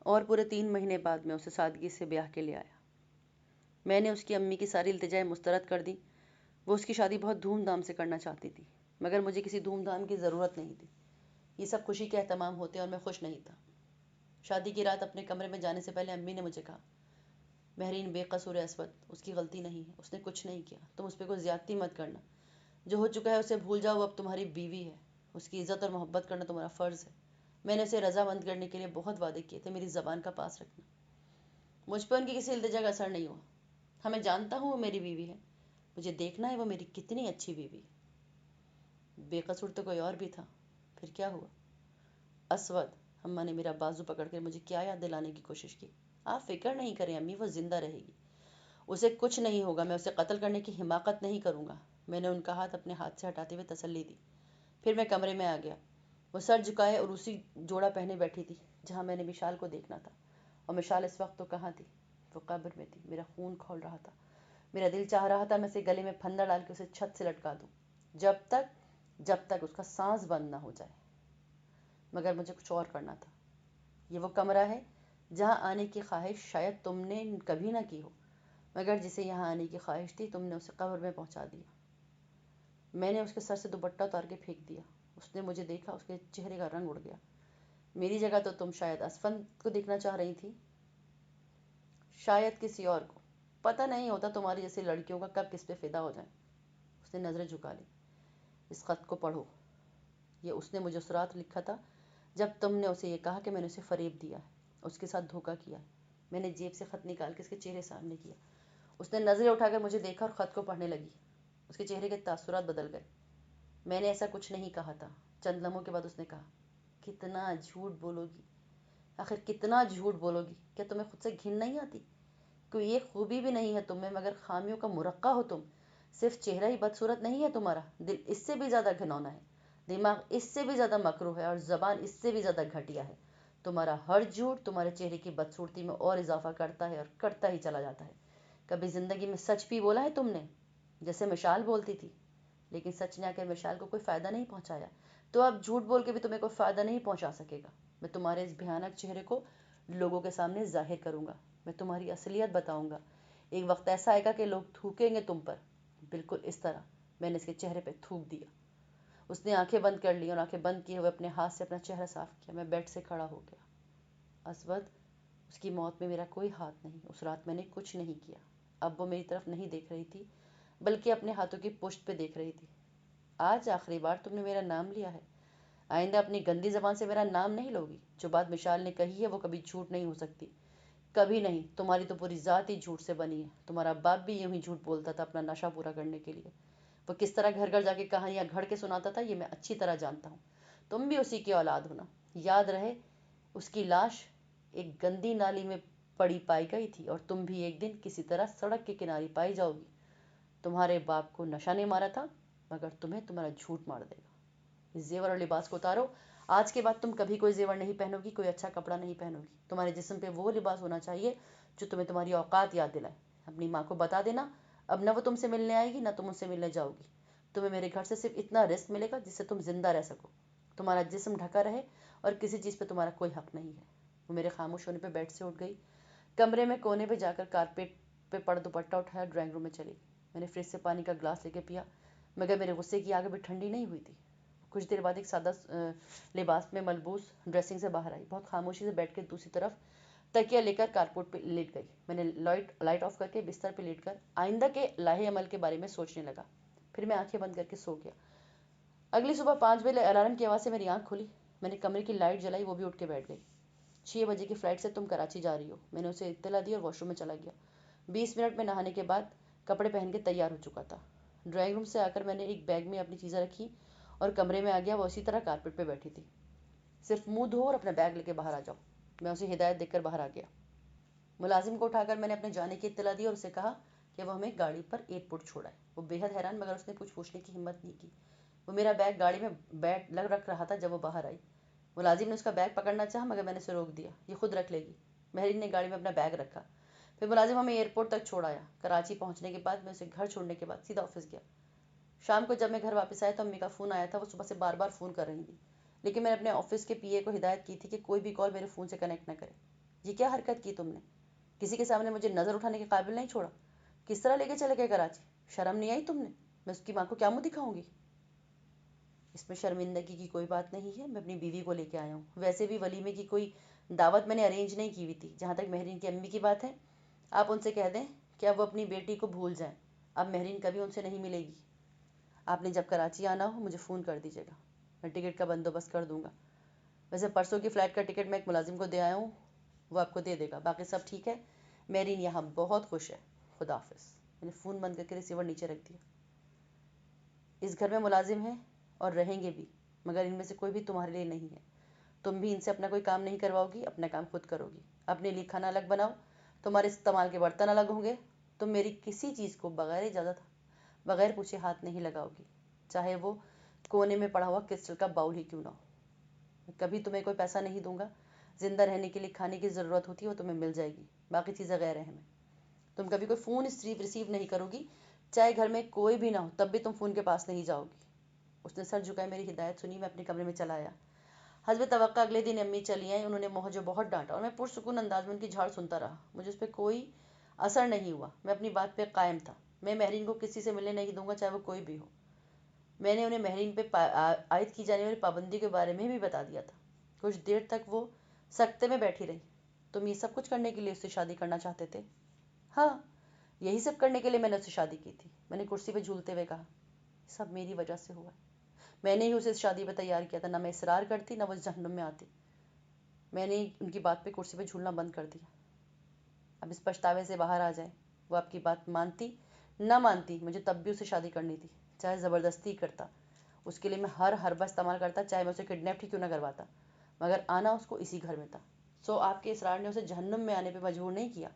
اور پورے 3 مہینے بعد میں اسے سادگی سے بیاہ کے لے آیا۔ میں نے اس کی امی کی ساری التجائیں مسترد کر دیں۔ وہ اس کی شادی بہت دھوم دھام سے کرنا چاہتی تھی، مگر مجھے کسی دھوم دھام کی ضرورت نہیں تھی۔ یہ سب خوشی کے اہتمام ہوتے اور میں خوش نہیں تھا۔ شادی کی رات اپنے کمرے میں جانے سے پہلے امی نے مجھے کہا، مہرین بے قصور ہے اسود، اس کی غلطی نہیں ہے، اس نے کچھ نہیں کیا، تم اس پہ کوئی زیادتی مت کرنا۔ جو ہو چکا ہے اسے بھول جاؤ، وہ اب تمہاری بیوی ہے، اس کی عزت اور محبت کرنا تمہارا فرض ہے۔ میں نے اسے رضامند کرنے کے لیے بہت وعدے کیے تھے، میری زبان کا پاس رکھنا۔ مجھ پہ ان کی کسی التجا کا اثر نہیں ہوا۔ ہاں، میں جانتا ہوں وہ میری بیوی ہے، مجھے دیکھنا ہے وہ میری کتنی اچھی بیوی ہے۔ بے قصور تو کوئی اور بھی تھا۔ پھر کیا ہوا؟ اسود، اماں نے میرا بازو پکڑ کر مجھے کیا یاد دلانے کی کوشش کی۔ آپ فکر نہیں کریں امی، وہ زندہ رہے گی، اسے کچھ نہیں ہوگا، میں اسے قتل کرنے کی حماقت نہیں کروں گا۔ میں نے ان کا ہاتھ اپنے ہاتھ سے ہٹاتے ہوئے تسلی دی۔ پھر میں کمرے میں آ گیا۔ وہ سر جھکائے اور اسی جوڑا پہنے بیٹھی تھی جہاں میں نے مشال کو دیکھنا تھا، اور مشال اس وقت تو کہاں تھی، وہ قبر میں تھی۔ میرا خون کھول رہا تھا، میرا دل چاہ رہا تھا میں اسے گلے میں پھندا ڈال کے اسے چھت سے لٹکا دوں، جب تک اس کا سانس بند نہ ہو جائے۔ مگر مجھے کچھ اور کرنا تھا۔ یہ وہ کمرہ ہے جہاں آنے کی خواہش شاید تم نے کبھی نہ کی ہو، مگر جسے یہاں آنے کی خواہش تھی تم نے اسے قبر میں پہنچا دیا۔ میں نے اس کے سر سے دوپٹہ اتار کے پھینک دیا۔ اس نے مجھے دیکھا، اس کے چہرے کا رنگ اڑ گیا۔ میری جگہ تو تم شاید اسفند کو دیکھنا چاہ رہی تھی، شاید کسی اور کو۔ پتہ نہیں ہوتا تمہاری جیسی لڑکیوں کا کب کس پہ فدا ہو جائیں۔ اس نے نظریں جھکا لی۔ اس خط کو پڑھو، یہ اس نے مجھے اس رات لکھا تھا جب تم نے اسے یہ کہا کہ میں نے اسے فریب دیا ہے، اس کے ساتھ دھوکہ کیا ہے۔ میں نے جیب سے خط نکال کے اس کے چہرے سامنے کیا۔ اس نے نظریں اٹھا کر مجھے دیکھا اور خط کو پڑھنے لگی۔ اس کے چہرے کے تاثرات بدل گئے۔ میں نے ایسا کچھ نہیں کہا تھا۔ چند لمحوں کے بعد اس نے کہا، کتنا جھوٹ بولو گی، آخر کتنا جھوٹ بولو گی؟ کیا تمہیں خود سے گھن نہیں آتی؟ کوئی ایک خوبی بھی نہیں ہے تم میں، مگر خامیوں کا مرقع ہو تم۔ صرف چہرہ ہی بدصورت نہیں ہے تمہارا، دل اس سے بھی زیادہ گھنونا ہے، دماغ اس سے بھی زیادہ مکروہ ہے، اور زبان اس سے بھی زیادہ گھٹیا ہے۔ تمہارا ہر جھوٹ تمہارے چہرے کی بدصورتی میں اور اضافہ کرتا ہے اور کرتا ہی چلا جاتا ہے۔ کبھی زندگی میں سچ بھی بولا ہے تم نے، جیسے مشال بولتی تھی، لیکن سچ نے آ کر مشال کو کوئی فائدہ نہیں پہنچایا، تو اب جھوٹ بول کے بھی تمہیں کوئی فائدہ نہیں پہنچا سکے گا۔ میں تمہارے اس بھیانک چہرے کو لوگوں کے سامنے ظاہر کروں گا، میں تمہاری اصلیت بتاؤں گا۔ ایک وقت ایسا آئے گا کہ لوگ تھوکیں گے تم پر، بالکل اس طرح۔ میں نے اس کے چہرے پہ تھوک دیا۔ اس نے آنکھیں بند کر لی اور آنکھیں بند کیے ہوئے اپنے ہاتھ سے اپنا چہرہ صاف کیا۔ میں بیڈ سے کھڑا ہو گیا۔ اسود، اس کی موت میں میرا کوئی ہاتھ نہیں۔ اس رات میں نے کچھ نہیں کیا۔ اب وہ میری طرف نہیں دیکھ رہی تھی، بلکہ اپنے ہاتھوں کی پشت پہ دیکھ رہی تھی۔ آج آخری بار تم نے میرا نام لیا ہے، آئندہ اپنی گندی زبان سے میرا نام نہیں لوگی۔ جو بات مشال نے کہی ہے وہ کبھی جھوٹ نہیں ہو سکتی، کبھی نہیں۔ تمہاری تو پوری ذات ہی جھوٹ سے بنی ہے۔ تمہارا باپ بھی یوں ہی جھوٹ بولتا تھا اپنا نشہ پورا کرنے کے لیے۔ وہ کس طرح گھر گھر جا کے کہانیاں گھڑ کے سناتا تھا یہ میں اچھی طرح جانتا ہوں۔ تم بھی اسی کی اولاد ہونا۔ یاد رہے، اس کی لاش ایک گندی نالی میں پڑی پائی گئی تھی، اور تم بھی ایک دن کسی طرح سڑک کے کنارے پائی جاؤ گی۔ تمہارے باپ کو نشہ نے مارا تھا، مگر تمہیں تمہارا جھوٹ مار دے گا۔ اس زیور اور لباس کو اتارو۔ آج کے بعد تم کبھی کوئی زیور نہیں پہنو گی، کوئی اچھا کپڑا نہیں پہنو گی۔ تمہارے جسم پہ وہ لباس ہونا چاہیے جو تمہیں تمہاری اوقات یاد دلائے۔ اپنی ماں کو بتا دینا، اب نہ وہ تم سے ملنے آئے گی، نہ تم ان سے ملنے جاؤ گی۔ تمہیں میرے گھر سے صرف اتنا رزق ملے گا جس سے تم زندہ رہ سکو، تمہارا جسم ڈھکا رہے، اور کسی چیز پہ تمہارا کوئی حق نہیں ہے۔ وہ میرے خاموش ہونے پہ بیڈ سے اٹھ گئی، کمرے میں کونے پہ جا کر کارپیٹ پہ پڑ دوپٹہ اٹھایا، ڈرائنگ روم میں چلی گئی۔ میں نے فریج سے پانی کا گلاس لے کے پیا، مگر میرے غصے کی آگ ابھی ٹھنڈی نہیں ہوئی تھی۔ کچھ دیر بعد ایک سادہ لباس میں ملبوس ڈریسنگ سے باہر آئی، بہت خاموشی سے بیڈ کے دوسری طرف تکیہ لے کر کارپیٹ پہ لیٹ گئی۔ میں نے لائٹ آف کر کے بستر پہ لیٹ کر آئندہ کے لاہے عمل کے بارے میں سوچنے لگا۔ پھر میں آنکھیں بند کر کے سو گیا۔ اگلی صبح 5 بجے الارم کی آواز سے میری آنکھ کھلی۔ میں نے کمرے کی لائٹ جلائی، وہ بھی اٹھ کے بیٹھ گئی۔ 6 بجے کی فلائٹ سے تم کراچی جا رہی ہو۔ میں نے اسے اطلاع دی اور واش روم میں چلا گیا۔ 20 منٹ میں نہانے کے بعد کپڑے پہن کے تیار ہو چکا تھا۔ ڈرائنگ روم سے آ کر میں نے ایک بیگ میں اپنی چیزیں رکھی اور کمرے میں آ گیا۔ وہ اسی طرح کارپیٹ پہ بیٹھی تھی۔ صرف منہ دھو اور اپنا بیگ لے کے باہر آ جاؤ۔ میں اسے ہدایت دے کر باہر آ گیا۔ ملازم کو اٹھا کر میں نے اپنے جانے کی اطلاع دی اور اسے کہا کہ وہ ہمیں گاڑی پر ایئرپورٹ چھوڑائے۔ وہ بے حد حیران، مگر اس نے کچھ پوچھنے کی ہمت نہیں کی۔ وہ میرا بیگ گاڑی میں رکھ رہا تھا جب وہ باہر آئی۔ ملازم نے اس کا بیگ پکڑنا چاہا، مگر میں نے اسے روک دیا۔ یہ خود رکھ لے گی۔ مہرین نے گاڑی میں اپنا بیگ رکھا۔ پھر ملازم ہمیں ایئرپورٹ تک چھوڑ آیا۔ کراچی پہنچنے کے بعد میں اسے گھر چھوڑنے کے بعد سیدھا آفس گیا۔ شام کو جب میں گھر واپس آیا تو امی کا فون آیا تھا۔ وہ صبح سے بار بار فون کر رہی تھی، لیکن میں نے اپنے آفس کے پی اے کو ہدایت کی تھی کہ کوئی بھی کال میرے فون سے کنیکٹ نہ کرے۔ یہ کیا حرکت کی تم نے؟ کسی کے سامنے مجھے نظر اٹھانے کے قابل نہیں چھوڑا. کس طرح لے کے چلے گئے کراچی؟ شرم نہیں آئی تم نے؟ میں اس کی ماں کو کیا منہ دکھاؤں گی؟ اس میں شرمندگی کی کوئی بات نہیں ہے، میں اپنی بیوی کو لے کے آیا ہوں. ویسے بھی ولیمے کی کوئی دعوت میں نے ارینج نہیں کی ہوئی تھی. جہاں تک مہرین کی امی کی بات ہے، آپ ان سے کہہ دیں کہ اب وہ اپنی بیٹی کو بھول جائیں. اب مہرین کبھی ان سے نہیں ملے گی. آپ نے جب کراچی آنا ہو مجھے فون کر دیجیے گا، میں ٹکٹ کا بندوبست کر دوں گا. ویسے پرسوں کی فلائٹ کا ٹکٹ میں ایک ملازم کو دے آیا ہوں، وہ آپ کو دے دے گا. باقی سب ٹھیک ہے. مہرین یہاں بہت خوش ہے. خدا حافظ. میں نے فون بند کر کے ریسیور نیچے رکھ دیا. اس گھر میں ملازم ہیں اور رہیں گے بھی، مگر ان میں سے کوئی بھی تمہارے لیے نہیں ہے. تم بھی ان سے اپنا کوئی کام نہیں کرواؤ گی، اپنا کام خود کرو گی. اپنے لیے کھانا الگ بناؤ، تمہارے استعمال کے برتن الگ ہوں گے. تم میری کسی چیز کو بغیر اجازت، بغیر پوچھے ہاتھ نہیں لگاؤ گی، چاہے وہ کونے میں پڑا ہوا کرسٹل کا باؤل ہی کیوں نہ ہو. میں کبھی تمہیں کوئی پیسہ نہیں دوں گا. زندہ رہنے کے لیے کھانے کی ضرورت ہوتی ہے وہ تمہیں مل جائے گی، باقی چیزیں غیر اہم ہیں. تم کبھی کوئی فون ریسیو نہیں کرو گی، چاہے گھر میں کوئی بھی نہ ہو تب بھی تم فون کے پاس نہیں جاؤ گی. اس نے سر جھکائے میری ہدایت سنی. میں اپنے کمرے میں چلا آیا. حسب توقع اگلے دن امی چلی آئیں. انہوں نے مجھے بہت ڈانٹا اور میں پرسکون انداز میں ان کی جھاڑ سنتا رہا. مجھے اس پہ کوئی اثر نہیں ہوا. میں اپنی بات پہ قائم تھا. میں مہرین کو کسی سے ملنے نہیں دوں گا، چاہے وہ کوئی بھی ہو. میں نے انہیں مہرین پہ عائد کی جانے والی پابندی کے بارے میں بھی بتا دیا تھا. کچھ دیر تک وہ سکتے میں بیٹھی رہی. تم یہ سب کچھ کرنے کے لیے اس سے شادی کرنا چاہتے تھے؟ ہاں، یہی سب کرنے کے لیے میں نے اس سے شادی کی تھی. میں نے کرسی پہ جھولتے ہوئے کہا. سب میری وجہ سے ہوا. میں نے ہی اسے اس شادی پہ تیار کیا تھا. نہ میں اصرار کرتی، نہ وہ جہنم میں آتی. میں نے ان کی بات پہ کرسی پہ جھولنا بند کر دیا. اب اس پچھتاوے سے باہر آ جائیں. وہ آپ کی بات مانتی نہ مانتی، مجھے تب بھی اسے شادی کرنی تھی، چاہے زبردستی کرتا. اس کے لیے میں ہر حربہ استعمال کرتا، چاہے میں اسے کڈنیپ ہی کیوں نہ کرواتا، مگر آنا اس کو اسی گھر میں تھا. سو آپ کے اصرار نے اسے جہنم میں آنے پہ مجبور نہیں کیا.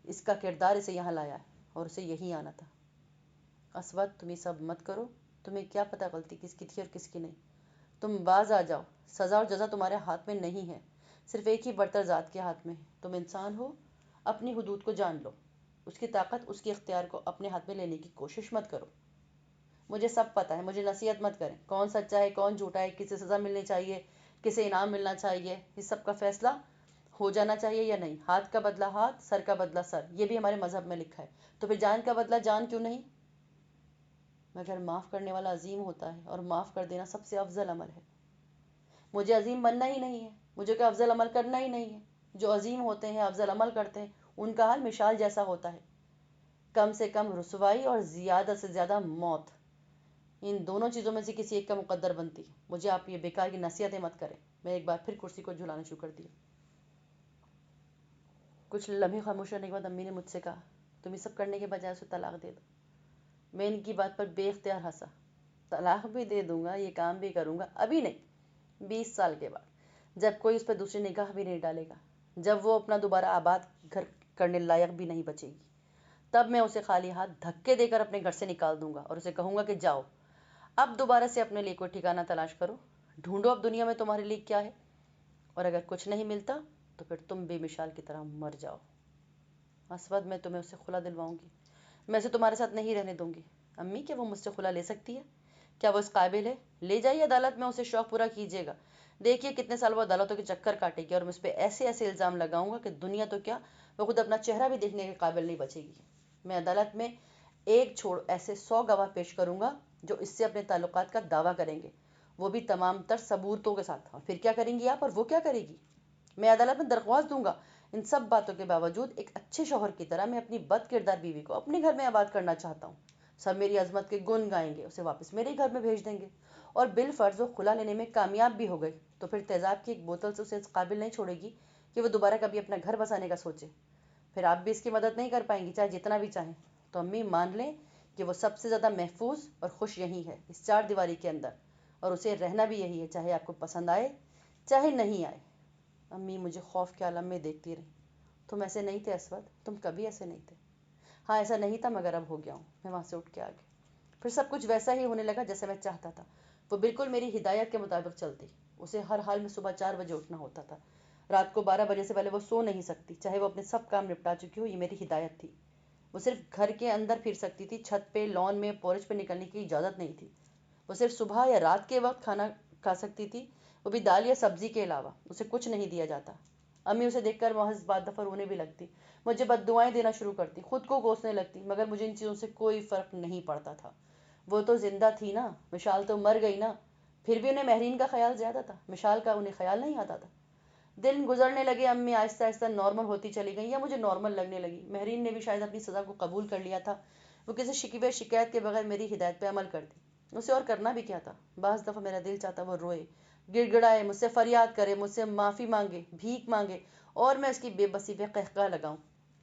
اس کا کردار اسے یہاں لایا ہے اور اسے یہی آنا تھا. اسود، تم یہ سب مت کرو. تمہیں کیا پتہ غلطی کس کی تھی اور کس کی نہیں. تم باز آ جاؤ. سزا اور جزا تمہارے ہاتھ میں نہیں ہے، صرف ایک ہی برتر ذات کے ہاتھ میں ہے. تم انسان ہو، اپنی حدود کو جان لو. اس کی طاقت، اس کے اختیار کو اپنے ہاتھ میں لینے کی کوشش مت کرو. مجھے سب پتہ ہے. مجھے نصیحت مت کریں. کون سچا ہے، کون جھوٹا ہے، کسے سزا ملنی چاہیے، کسے انعام ملنا چاہیے، اس سب کا فیصلہ ہو جانا چاہیے یا نہیں. ہاتھ کا بدلہ ہاتھ، سر کا بدلہ سر، یہ بھی ہمارے مذہب میں لکھا ہے. تو پھر جان کا بدلہ جان کیوں نہیں؟ مگر معاف کرنے والا عظیم ہوتا ہے، اور معاف کر دینا سب سے افضل عمل ہے. مجھے عظیم بننا ہی نہیں ہے، مجھے کوئی افضل عمل کرنا ہی نہیں ہے. جو عظیم ہوتے ہیں، افضل عمل کرتے ہیں، ان کا حال مثال جیسا ہوتا ہے. کم سے کم رسوائی اور زیادہ سے زیادہ موت، ان دونوں چیزوں میں سے کسی ایک کا مقدر بنتی ہے. مجھے آپ یہ بیکار کی نصیحتیں مت کریں. میں ایک بار پھر کرسی کو جھلانا شروع کر دیا. کچھ لمحے خاموش رہنے کے بعد امی نے مجھ سے کہا، تم یہ سب کرنے کے بجائے اسے طلاق دے دو. میں ان کی بات پر بے اختیار ہنسا. طلاق بھی دے دوں گا، یہ کام بھی کروں گا، ابھی نہیں، 20 سال کے بعد، جب کوئی اس پہ دوسری نگاہ بھی نہیں ڈالے گا، جب وہ اپنا دوبارہ آباد گھر کرنے لائق بھی نہیں بچے گی. تب میں اسے خالی ہاتھ دھکے دے کر اپنے گھر سے نکال دوں گا اور اسے کہوں گا کہ جاؤ، اب دوبارہ سے اپنے لیے کوئی ٹھکانہ تلاش کرو. ڈھونڈو اب دنیا میں تمہارے لیے کیا ہے، اور اگر کچھ نہیں ملتا تو پھر تم بے مثال کی طرح مر جاؤ. اسود، میں تمہیں اسے خلا دلواؤں گی. میں اسے تمہارے ساتھ نہیں رہنے دوں گی. امی، کیا وہ مجھ سے خلا لے سکتی ہے؟ کیا وہ اس قابل ہے؟ لے جائیے عدالت میں، اسے شوق پورا کیجیے گا. دیکھیے کتنے سال وہ عدالتوں کے چکر کاٹے گی، اور میں اس پہ ایسے ایسے الزام لگاؤں گا کہ دنیا تو کیا، وہ خود اپنا چہرہ بھی دیکھنے کے قابل نہیں بچے گی. میں عدالت میں ایک چھوڑ ایسے 100 گواہ پیش کروں گا جو اس سے اپنے تعلقات کا دعویٰ کریں گے، وہ بھی تمام تر ثبوتوں کے ساتھ. اور پھر کیا کریں گی آپ، اور وہ کیا کرے گی؟ میں عدالت میں درخواست دوں گا. ان سب باتوں کے باوجود ایک اچھے شوہر کی طرح میں اپنی بد کردار بیوی کو اپنے گھر میں آباد کرنا چاہتا ہوں. سب میری عظمت کے گن گائیں گے، اسے واپس میرے گھر میں بھیج دیں گے، اور بالفرض وہ خلا لینے میں کامیاب بھی ہو گئی تو پھر تیزاب کی ایک بوتل سے اسے اس قابل نہیں چھوڑے گی کہ وہ دوبارہ کبھی اپنا گھر بسانے کا سوچے. پھر آپ بھی اس کی مدد نہیں کر پائیں گی، چاہے جتنا بھی چاہیں. تو امی مان لیں کہ وہ سب سے زیادہ محفوظ اور خوش یہی ہے، اس 4 دیواری کے اندر، اور اسے رہنا بھی یہی ہے، چاہے آپ کو پسند آئے چاہے نہیں آئے. امی مجھے خوف کے عالم میں دیکھتی رہی. تم ایسے نہیں تھے اسود، تم کبھی ایسے نہیں تھے. ہاں، ایسا نہیں تھا، مگر اب ہو گیا ہوں. میں وہاں سے اٹھ کے آ گئی. پھر سب کچھ ویسا ہی ہونے لگا جیسے میں چاہتا تھا. وہ بالکل میری ہدایت کے مطابق چلتی. اسے ہر حال میں صبح 4 بجے اٹھنا ہوتا تھا. رات کو 12 بجے سے پہلے وہ سو نہیں سکتی، چاہے وہ اپنے سب کام نپٹا چکی ہو. یہ میری ہدایت تھی. وہ صرف گھر کے اندر پھر سکتی تھی، چھت پہ، لان میں، پورچ پہ نکلنے کی اجازت نہیں تھی. وہ صرف صبح یا رات کے وقت کھانا کھا سکتی تھی، وہ بھی دال یا سبزی کے علاوہ. اسے کچھ نہیں دیا جاتا. امی اسے دیکھ کر محض بعد دفعہ رونے بھی لگتی، مجھے بد دعائیں دینا شروع کرتی، خود کو کوسنے لگتی، مگر مجھے ان چیزوں سے کوئی فرق نہیں پڑتا تھا۔ وہ تو زندہ تھی نا، مشال تو مر گئی نا۔ پھر بھی انہیں مہرین کا خیال زیادہ تھا، مشال کا انہیں خیال نہیں آتا تھا۔ دن گزرنے لگے، امی آہستہ آہستہ نارمل ہوتی چلی گئیں یا مجھے نارمل لگنے لگی۔ مہرین نے بھی شاید اپنی سزا کو قبول کر لیا تھا، وہ کسی شکوے شکایت کے بغیر میری ہدایت پہ عمل کرتی۔ اسے اور کرنا بھی کیا تھا؟ بعض دفعہ میرا دل چاہتا وہ روئے، گڑ گڑائے، مجھ سے فریاد کرے، مجھ سے معافی مانگے، بھیک مانگے، اور میں اس کی بے بسی پہ قہقہ لگاؤں۔